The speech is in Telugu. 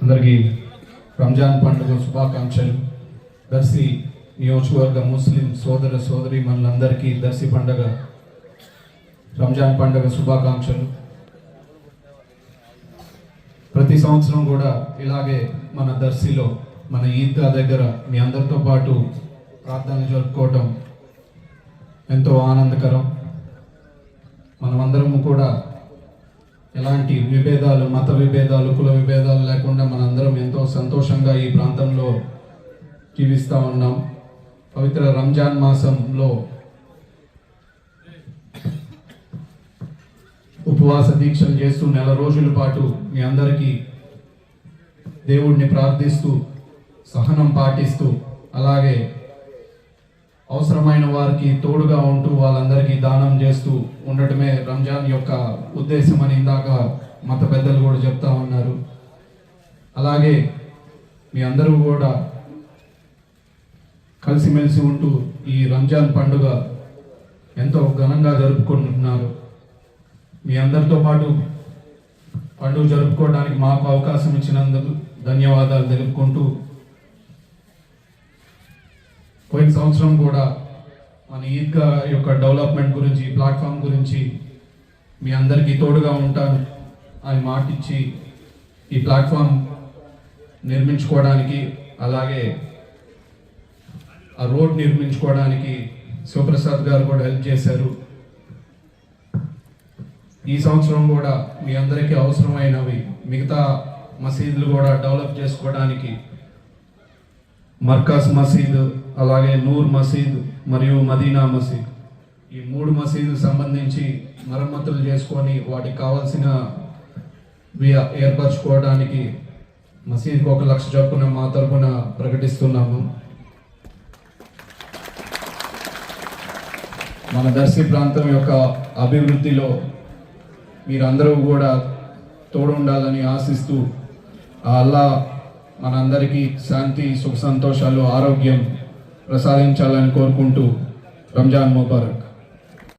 అందరికీ రంజాన్ పండుగ శుభాకాంక్షలు. దర్శి నియోజకవర్గ ముస్లిం సోదర సోదరి మనందరికీ దర్శి పండుగ రంజాన్ పండుగ శుభాకాంక్షలు. ప్రతి సంవత్సరం కూడా ఇలాగే మన దర్శిలో మన ఈద్గా దగ్గర మీ అందరితో పాటు ప్రార్థనలు జరుపుకోవటం ఎంతో ఆనందకరం. మనమందరము కూడా ఎలాంటి విభేదాలు, మత విభేదాలు, కుల విభేదాలు లేకుండా మనందరం ఎంతో సంతోషంగా ఈ ప్రాంతంలో జీవిస్తూ ఉన్నాం. పవిత్ర రంజాన్ మాసంలో ఉపవాస దీక్షలు చేస్తూ నెల రోజుల పాటు మీ అందరికీ దేవుడిని ప్రార్థిస్తూ సహనం పాటిస్తూ అలాగే అవసరమైన వారికి తోడుగా ఉంటూ వాళ్ళందరికీ దానం చేస్తూ ఉండటమే రంజాన్ యొక్క ఉద్దేశం అని ఇందాక మత పెద్దలు కూడా చెప్తా ఉన్నారు. అలాగే మీ అందరూ కూడా కలిసిమెలిసి ఉంటూ ఈ రంజాన్ పండుగ ఎంతో ఘనంగా జరుపుకుంటున్నారు. మీ అందరితో పాటు పండుగ జరుపుకోవడానికి మాకు అవకాశం ఇచ్చినందుకు ధన్యవాదాలు తెలుపుకుంటూ, పోయిన సంవత్సరం కూడా మన ఈద్గా యొక్క డెవలప్మెంట్ గురించి, ప్లాట్ఫామ్ గురించి మీ అందరికీ తోడుగా ఉంటాను అని మాటిచ్చి ఈ ప్లాట్ఫామ్ నిర్మించుకోవడానికి అలాగే ఆ రోడ్ నిర్మించుకోవడానికి శివప్రసాద్ గారు కూడా హెల్ప్ చేశారు. ఈ సంవత్సరం కూడా మీ అందరికీ అవసరమైనవి మిగతా మసీదులు కూడా డెవలప్ చేసుకోవడానికి మర్కాజ్ మసీద్, అలాగే నూర్ మసీద్ మరియు మదీనా మసీద్, ఈ 3 మసీదు సంబంధించి మరమ్మతులు చేసుకొని వాటికి కావాల్సిన ఏర్పరచుకోవడానికి మసీద్కి 1 లక్ష చొప్పున మా తరపున ప్రకటిస్తున్నాము. మన దర్శి ప్రాంతం యొక్క అభివృద్ధిలో మీరందరూ కూడా తోడుండాలని ఆశిస్తూ అల్లా మనందరికీ శాంతి, సుఖ సంతోషాలు, ఆరోగ్యం ప్రసాదించాలని కోరుకుంటూ రంజాన్ ముబారక్.